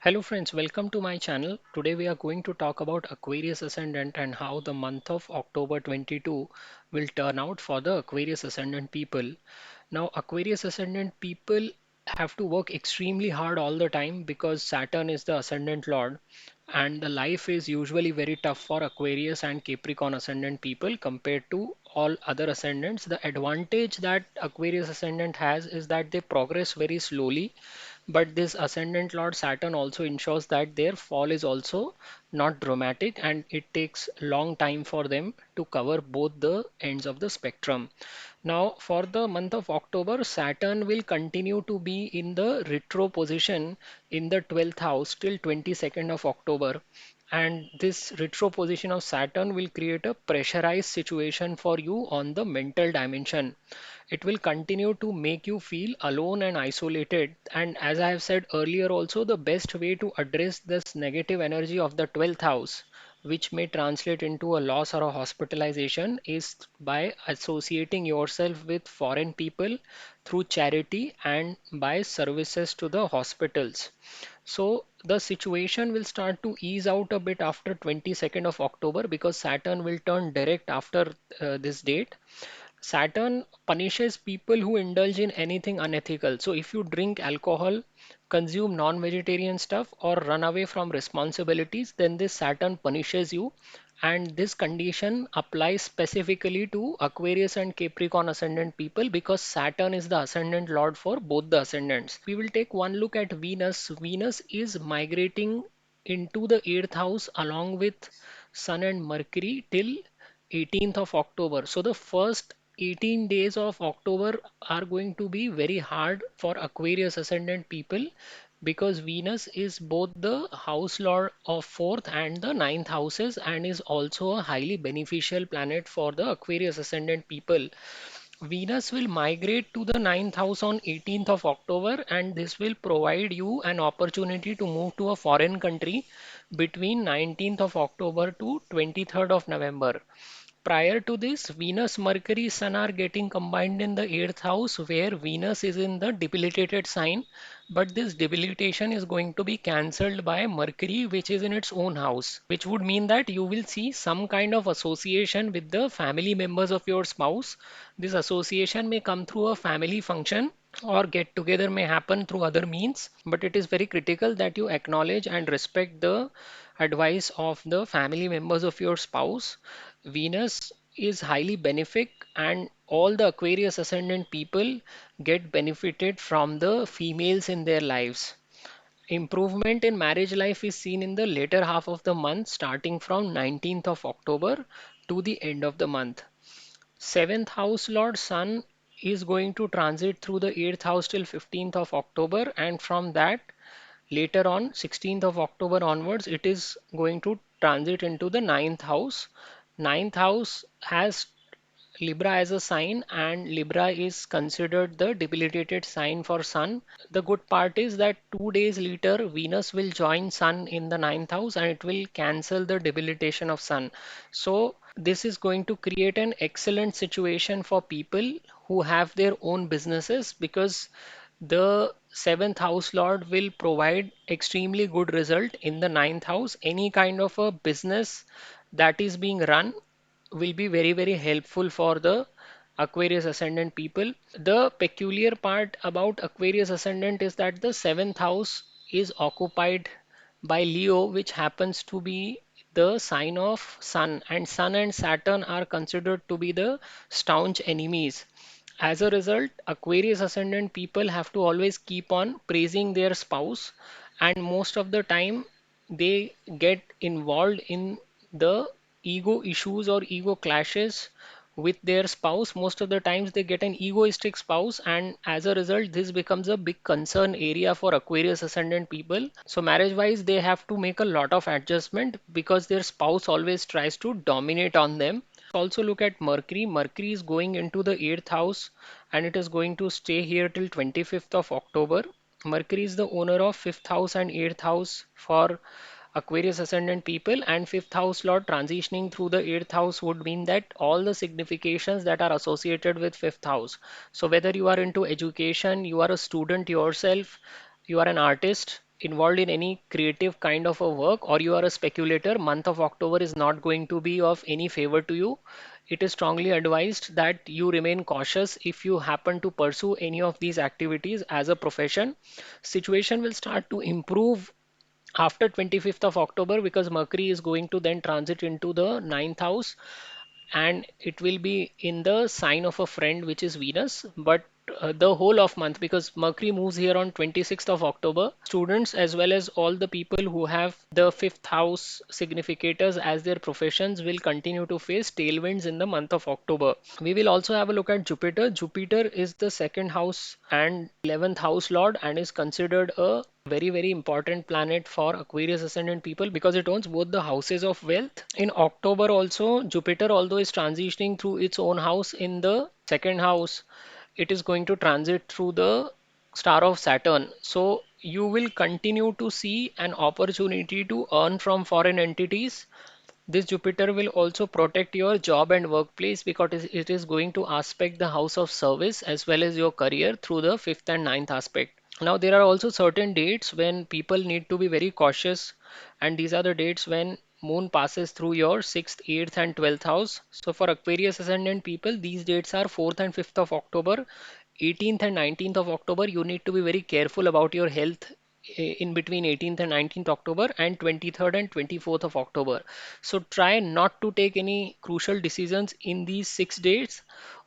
Hello friends, welcome to my channel. Today we are going to talk about Aquarius Ascendant and how the month of October 22 will turn out for the Aquarius Ascendant people. Now Aquarius Ascendant people have to work extremely hard all the time because Saturn is the Ascendant Lord and the life is usually very tough for Aquarius and Capricorn Ascendant people compared to all other ascendants. The advantage that Aquarius Ascendant has is that they progress very slowly, but this ascendant Lord Saturn also ensures that their fall is also not dramatic and it takes long time for them to cover both the ends of the spectrum. Now, for the month of October, Saturn will continue to be in the retro position in the 12th house till 22nd of October. And this retro position of Saturn will create a pressurized situation for you on the mental dimension. It will continue to make you feel alone and isolated. And as I have said earlier, also the best way to address this negative energy of the 12th house, which may translate into a loss or a hospitalization, is by associating yourself with foreign people through charity and by services to the hospitals. So the situation will start to ease out a bit after 22nd of October because Saturn will turn direct after this date. Saturn punishes people who indulge in anything unethical. So if you drink alcohol, consume non-vegetarian stuff, or run away from responsibilities, then this Saturn punishes you. And this condition applies specifically to Aquarius and Capricorn ascendant people because Saturn is the ascendant lord for both the ascendants. We will take one look at Venus. Venus is migrating into the 8th house along with Sun and Mercury till 18th of October. So the first 18 days of October are going to be very hard for Aquarius ascendant people because Venus is both the house lord of 4th and the ninth houses and is also a highly beneficial planet for the Aquarius ascendant people. Venus will migrate to the ninth house on 18th of October, and this will provide you an opportunity to move to a foreign country between 19th of October to 23rd of November. Prior to this, Venus, Mercury, Sun are getting combined in the 8th house where Venus is in the debilitated sign, but this debilitation is going to be cancelled by Mercury, which is in its own house, which would mean that you will see some kind of association with the family members of your spouse. This association may come through a family function or get together may happen through other means, but it is very critical that you acknowledge and respect the advice of the family members of your spouse. Venus is highly benefic, and all the Aquarius ascendant people get benefited from the females in their lives. Improvement in marriage life is seen in the later half of the month, starting from 19th of October to the end of the month. Seventh house Lord Sun is going to transit through the 8th house till 15th of October, and from that later on 16th of October onwards it is going to transit into the ninth house. Ninth house has Libra as a sign, and Libra is considered the debilitated sign for Sun. The good part is that 2 days later, Venus will join Sun in the ninth house and it will cancel the debilitation of Sun. So, this is going to create an excellent situation for people who have their own businesses because the seventh house lord will provide extremely good result in the ninth house. Any kind of a business that is being run will be very very helpful for the Aquarius ascendant people. The peculiar part about Aquarius ascendant is that the seventh house is occupied by Leo, which happens to be the sign of Sun, and Sun and Saturn are considered to be the staunch enemies. As a result, Aquarius ascendant people have to always keep on praising their spouse, and most of the time they get involved in the ego issues or ego clashes with their spouse. Most of the times they get an egoistic spouse, and as a result this becomes a big concern area for Aquarius ascendant people. So marriage wise they have to make a lot of adjustment because their spouse always tries to dominate on them. Also look at Mercury. Mercury is going into the 8th house and it is going to stay here till 25th of October. Mercury is the owner of 5th house and 8th house for Aquarius ascendant people, and 5th house lord transitioning through the 8th house would mean that all the significations that are associated with 5th house. So whether you are into education, you are a student yourself, you are an artist, involved in any creative kind of a work or you are a speculator, month of October is not going to be of any favor to you. It is strongly advised that you remain cautious if you happen to pursue any of these activities as a profession. Situation will start to improve after 25th of October because Mercury is going to then transit into the ninth house and it will be in the sign of a friend which is Venus. But the whole of month, because Mercury moves here on 26th of October, students as well as all the people who have the fifth house significators as their professions will continue to face tailwinds in the month of October. We will also have a look at Jupiter. Jupiter is the second house and 11th house lord and is considered a very important planet for Aquarius ascendant people because it owns both the houses of wealth. In October also, Jupiter, although is transitioning through its own house in the second house, it is going to transit through the star of Saturn. So you will continue to see an opportunity to earn from foreign entities. This Jupiter will also protect your job and workplace because it is going to aspect the house of service as well as your career through the fifth and ninth aspect. Now, there are also certain dates when people need to be very cautious, and these are the dates when moon passes through your 6th, 8th, and 12th house. So, for Aquarius ascendant people, these dates are 4th and 5th of October, 18th and 19th of October. You need to be very careful about your health in between 18th and 19th October and 23rd and 24th of October. So, try not to take any crucial decisions in these 6 days.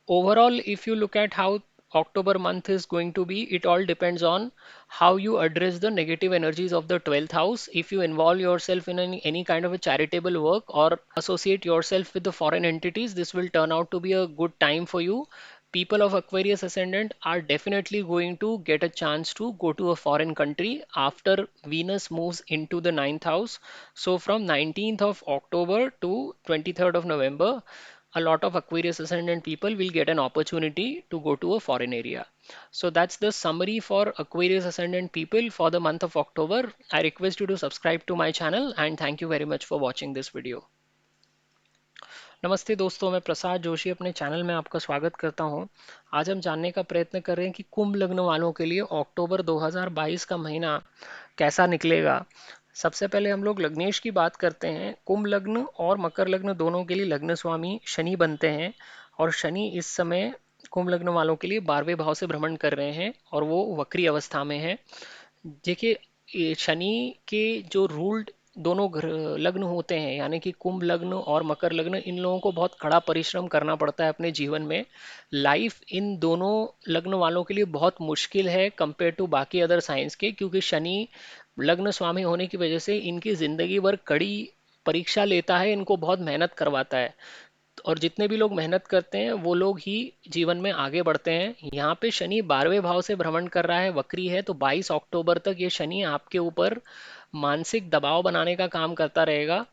Overall, if you look at how October month is going to be, it all depends on how you address the negative energies of the 12th house. If you involve yourself in any kind of a charitable work or associate yourself with the foreign entities, this will turn out to be a good time for you. People of Aquarius ascendant are definitely going to get a chance to go to a foreign country after Venus moves into the ninth house. So from 19th of October to 23rd of November, a lot of Aquarius ascendant people will get an opportunity to go to a foreign area. So that's the summary for Aquarius ascendant people for the month of October. I request you to subscribe to my channel and thank you very much for watching this video. नमस्ते दोस्तों, मैं प्रसाद जोशी अपने channel में आपका स्वागत करता हूं। आज हम जानने का प्रयत्न कर रहे हैं कि कुंभ लग्न वालों के लिए अक्टूबर 2022 का महीना कैसा निकलेगा। सबसे पहले हम लोग लग्नेश की बात करते हैं। कुंभ लग्न और मकर लग्न दोनों के लिए लग्न स्वामी शनि बनते हैं और शनि इस समय कुंभ लग्न वालों के लिए 12वें भाव से भ्रमण कर रहे हैं और वो वक्री अवस्था में है। देखिए, ये शनि के जो रूल्ड दोनों लग्न होते हैं, यानी कि कुंभ लग्न और मकर लग्न, इन लोगों को बहुत कड़ा परिश्रम करना पड़ता है अपने जीवन में। लाइफ इन दोनों लग्न वालों के लिए बहुत मुश्किल है कंपेयर टू बाकी अदर साइंस के, क्योंकि शनि लग्न स्वामी होने की वजह से इनकी जिंदगी भर कड़ी परीक्षा लेता है, इनको बहुत मेहनत करवाता है। और जितने भी लोग मेहनत करते हैं वो लोग ही जीवन में आगे बढ़ते हैं। यहाँ पे शनि 12वें भाव से भ्रमण कर रहा है, वक्री है, तो 22 अक्टूबर तक ये शनि आपके ऊपर मानसिक दबाव बनाने का काम करता रहेगा।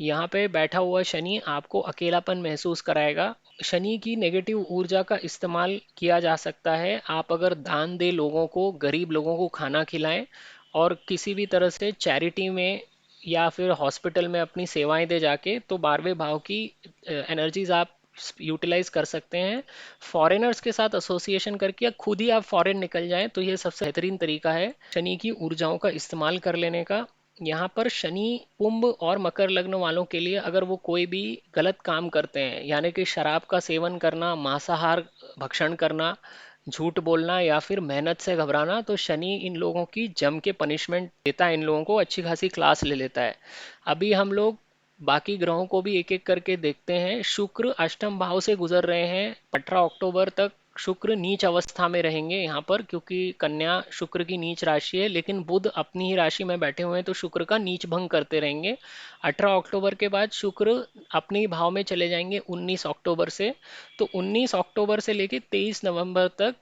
यहाँ पे बैठा हुआ शनि आपको अकेलापन महसूस कराएगा। शनि की नेगेटिव ऊर्जा का इस्तेमाल किया जा सकता है। आप अगर दान दे लोगों को, गरीब लोगों को खाना खिलाएं और किसी भी तरह से चैरिटी में या फिर हॉस्पिटल में अपनी सेवाएं दे जाके, तो 12वें भाव की एनर्जीज आप यूटिलाइज कर सकते हैं। फॉरेनर्स के साथ एसोसिएशन करके या खुद ही आप फॉरेन निकल जाएं तो ये सबसे बेहतरीन तरीका है शनि की ऊर्जाओं का इस्तेमाल कर लेने का। यहाँ पर शनि कुंभ और मकर लग्न वालों के लिए अगर वो कोई भी गलत काम करते हैं, यानी कि शराब का सेवन करना, मांसाहार भक्षण करना, झूठ बोलना या फिर मेहनत से घबराना, तो शनि इन लोगों की जम के पनिशमेंट देता है, इन लोगों को अच्छी खासी क्लास ले लेता है। अभी हम लोग बाकी ग्रहों को भी एक एक करके देखते हैं। शुक्र अष्टम भाव से गुजर रहे हैं। 18 अक्टूबर तक शुक्र नीच अवस्था में रहेंगे यहाँ पर, क्योंकि कन्या शुक्र की नीच राशि है, लेकिन बुध अपनी ही राशि में बैठे हुए हैं तो शुक्र का नीच भंग करते रहेंगे। 18 अक्टूबर के बाद शुक्र अपने ही भाव में चले जाएंगे 19 अक्टूबर से। तो 19 अक्टूबर से लेकर 23 नवंबर तक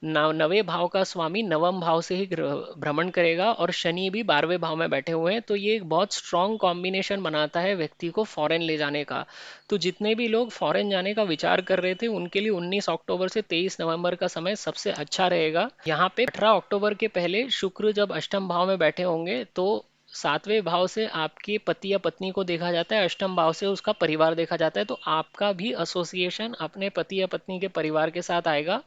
नवें भाव का स्वामी नवम भाव से ही भ्रमण करेगा और शनि भी 12वें भाव में बैठे हुए हैं, तो ये एक बहुत स्ट्रॉन्ग कॉम्बिनेशन बनाता है व्यक्ति को फॉरेन ले जाने का। तो जितने भी लोग फॉरेन जाने का विचार कर रहे थे उनके लिए 19 अक्टूबर से 23 नवंबर का समय सबसे अच्छा रहेगा। यहाँ पे 18 अक्टूबर के पहले शुक्र जब अष्टम भाव में बैठे होंगे तो 7वें भाव से आपके पति या पत्नी को देखा जाता है, अष्टम भाव से उसका परिवार देखा जाता है, तो आपका भी एसोसिएशन अपने पति या पत्नी के परिवार के साथ आएगा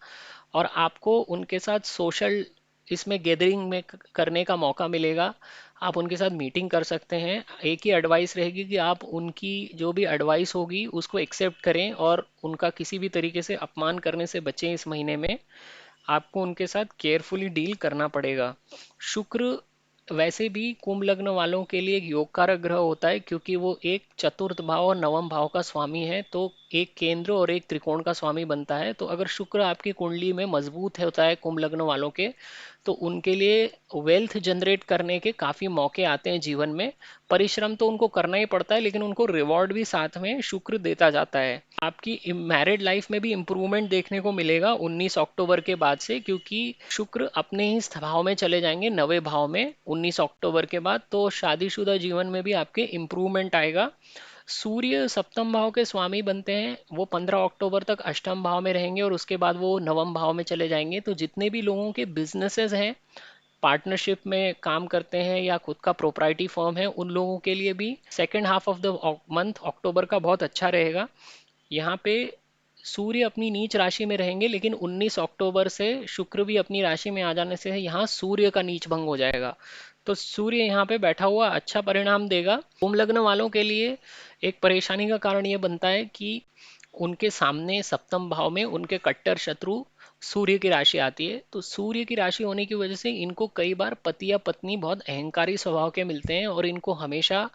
और आपको उनके साथ सोशल इसमें गैदरिंग में करने का मौका मिलेगा। आप उनके साथ मीटिंग कर सकते हैं। एक ही एडवाइस रहेगी कि आप उनकी जो भी एडवाइस होगी उसको एक्सेप्ट करें और उनका किसी भी तरीके से अपमान करने से बचें। इस महीने में आपको उनके साथ केयरफुली डील करना पड़ेगा। शुक्र वैसे भी कुंभ लग्न वालों के लिए एक योग कारक ग्रह होता है, क्योंकि वो एक चतुर्थ भाव और नवम भाव का स्वामी है, तो एक केंद्र और एक त्रिकोण का स्वामी बनता है। तो अगर शुक्र आपकी कुंडली में मजबूत होता है कुंभ लग्न वालों के, तो उनके लिए वेल्थ जनरेट करने के काफी मौके आते हैं जीवन में। परिश्रम तो उनको करना ही पड़ता है, लेकिन उनको रिवॉर्ड भी साथ में शुक्र देता जाता है। आपकी मैरिड लाइफ में भी इम्प्रूवमेंट देखने को मिलेगा 19 अक्टूबर के बाद से, क्योंकि शुक्र अपने ही भाव में चले जाएंगे, नवे भाव में 19 अक्टूबर के बाद। तो शादीशुदा जीवन में भी आपके इम्प्रूवमेंट आएगा। सूर्य सप्तम भाव के स्वामी बनते हैं, वो 15 अक्टूबर तक अष्टम भाव में रहेंगे और उसके बाद वो नवम भाव में चले जाएंगे। तो जितने भी लोगों के बिजनेसेस हैं, पार्टनरशिप में काम करते हैं या खुद का प्रोप्राइटी फर्म है, उन लोगों के लिए भी second half of the month October का बहुत अच्छा रहेगा। यहाँ पे सूर्य अपनी नीच राशि में रहेंगे, लेकिन 19 अक्टूबर से शुक्र भी अपनी राशि में आ जाने से यहाँ सूर्य का नीच भंग हो जाएगा। तो सूर्य यहाँ पे बैठा हुआ अच्छा परिणाम देगा। कुंभ लग्न वालों के लिए एक परेशानी का कारण ये बनता है कि उनके सामने सप्तम भाव में उनके कट्टर शत्रु सूर्य की राशि आती है। तो सूर्य की राशि होने की वजह से इनको कई बार पति या पत्नी बहुत अहंकारी स्वभाव के मिलते हैं और इनको हमेशा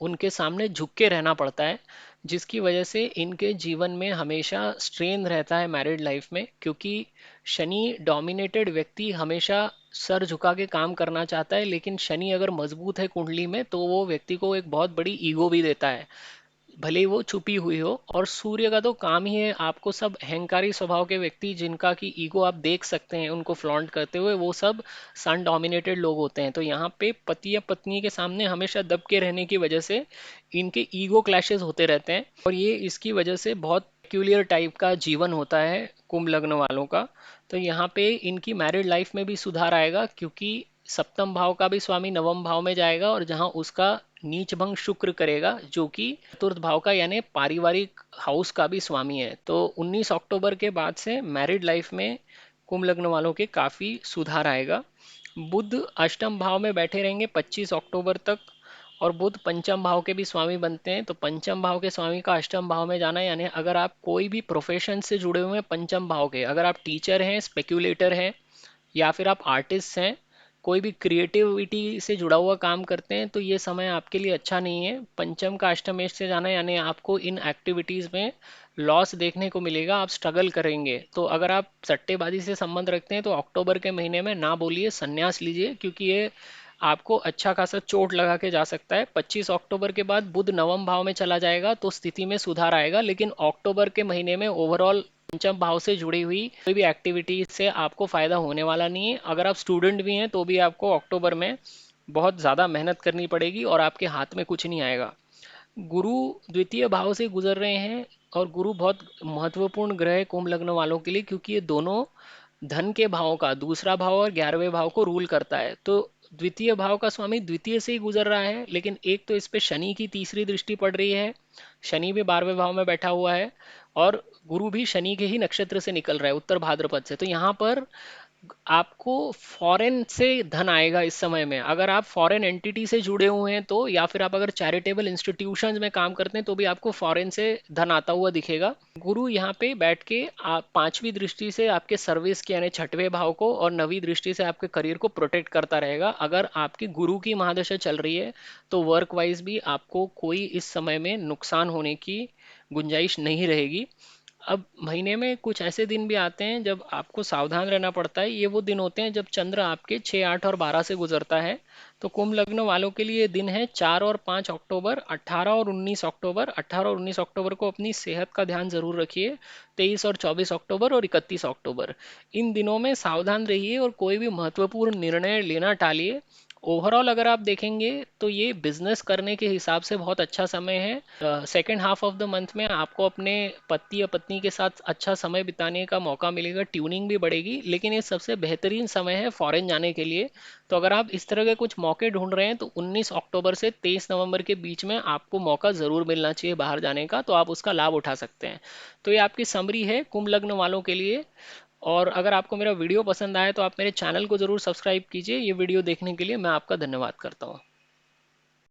उनके सामने झुक के रहना पड़ता है, जिसकी वजह से इनके जीवन में हमेशा स्ट्रेन रहता है मैरिड लाइफ में। क्योंकि शनि डोमिनेटेड व्यक्ति हमेशा सर झुका के काम करना चाहता है, लेकिन शनि अगर मजबूत है कुंडली में तो वो व्यक्ति को एक बहुत बड़ी ईगो भी देता है, भले ही वो छुपी हुई हो। और सूर्य का तो काम ही है आपको सब अहंकारी स्वभाव के व्यक्ति जिनका की ईगो आप देख सकते हैं उनको फ्लॉन्ट करते हुए, वो सब सन डोमिनेटेड लोग होते हैं। तो यहाँ पे पति या पत्नी के सामने हमेशा दब के रहने की वजह से इनके ईगो क्लैशेस होते रहते हैं, और ये इसकी वजह से बहुत पेक्यूलियर टाइप का जीवन होता है कुंभ लग्न वालों का। तो यहाँ पे इनकी मैरिड लाइफ में भी सुधार आएगा, क्योंकि सप्तम भाव का भी स्वामी नवम भाव में जाएगा और जहां उसका नीच भंग शुक्र करेगा, जो कि चतुर्थ भाव का यानी पारिवारिक हाउस का भी स्वामी है। तो 19 अक्टूबर के बाद से मैरिड लाइफ में कुंभ लग्न वालों के काफी सुधार आएगा। बुध अष्टम भाव में बैठे रहेंगे 25 अक्टूबर तक, और बुध पंचम भाव के भी स्वामी बनते हैं। तो पंचम भाव के स्वामी का अष्टम भाव में जाना, यानी अगर आप कोई भी प्रोफेशन से जुड़े हुए हैं पंचम भाव के, अगर आप टीचर हैं, स्पेक्यूलेटर हैं, या फिर आप आर्टिस्ट हैं, कोई भी क्रिएटिविटी से जुड़ा हुआ काम करते हैं, तो ये समय आपके लिए अच्छा नहीं है। पंचम का अष्टमेश से जाना यानी आपको इन एक्टिविटीज़ में लॉस देखने को मिलेगा, आप स्ट्रगल करेंगे। तो अगर आप सट्टेबाजी से संबंध रखते हैं तो अक्टूबर के महीने में ना बोलिए, संन्यास लीजिए, क्योंकि ये आपको अच्छा खासा चोट लगा के जा सकता है। 25 अक्टूबर के बाद बुध नवम भाव में चला जाएगा तो स्थिति में सुधार आएगा, लेकिन अक्टूबर के महीने में ओवरऑल पंचम भाव से जुड़ी हुई कोई भी एक्टिविटी से आपको फायदा होने वाला नहीं है। अगर आप स्टूडेंट भी हैं तो भी आपको अक्टूबर में बहुत ज़्यादा मेहनत करनी पड़ेगी और आपके हाथ में कुछ नहीं आएगा। गुरु द्वितीय भाव से गुजर रहे हैं, और गुरु बहुत महत्वपूर्ण ग्रह है कुंभ लग्न वालों के लिए, क्योंकि ये दोनों धन के भाव का दूसरा भाव और 11वें भाव को रूल करता है। तो द्वितीय भाव का स्वामी द्वितीय से ही गुजर रहा है, लेकिन एक तो इस पे शनि की तीसरी दृष्टि पड़ रही है, शनि भी 12वें भाव में बैठा हुआ है, और गुरु भी शनि के ही नक्षत्र से निकल रहा है, उत्तर भाद्रपद से। तो यहाँ पर आपको फॉरेन से धन आएगा इस समय में। अगर आप फॉरेन एंटिटी से जुड़े हुए हैं तो, या फिर आप अगर चैरिटेबल इंस्टीट्यूशंस में काम करते हैं तो भी आपको फॉरेन से धन आता हुआ दिखेगा। गुरु यहाँ पे बैठ के आप पांचवी दृष्टि से आपके सर्विस के यानी छठवें भाव को, और नवी दृष्टि से आपके करियर को प्रोटेक्ट करता रहेगा। अगर आपकी गुरु की महादशा चल रही है तो वर्क वाइज भी आपको कोई इस समय में नुकसान होने की गुंजाइश नहीं रहेगी। अब महीने में कुछ ऐसे दिन भी आते हैं जब आपको सावधान रहना पड़ता है। ये वो दिन होते हैं जब चंद्र आपके 6, 8 और 12 से गुजरता है। तो कुंभ लग्न वालों के लिए दिन है 4 और 5 अक्टूबर, 18 और 19 अक्टूबर। 18 और 19 अक्टूबर को अपनी सेहत का ध्यान जरूर रखिए। 23 और 24 अक्टूबर और 31 अक्टूबर, इन दिनों में सावधान रहिए और कोई भी महत्वपूर्ण निर्णय लेना टालिए। ओवरऑल अगर आप देखेंगे तो ये बिजनेस करने के हिसाब से बहुत अच्छा समय है। Second half of the month में आपको अपने पति या पत्नी के साथ अच्छा समय बिताने का मौका मिलेगा, ट्यूनिंग भी बढ़ेगी, लेकिन ये सबसे बेहतरीन समय है फॉरेन जाने के लिए। तो अगर आप इस तरह के कुछ मौके ढूंढ रहे हैं तो 19 अक्टूबर से 23 नवंबर के बीच में आपको मौका ज़रूर मिलना चाहिए बाहर जाने का, तो आप उसका लाभ उठा सकते हैं। तो ये आपकी समरी है कुंभ लग्न वालों के लिए। और अगर आपको मेरा वीडियो पसंद आए तो आप मेरे चैनल को ज़रूर सब्सक्राइब कीजिए। ये वीडियो देखने के लिए मैं आपका धन्यवाद करता हूँ।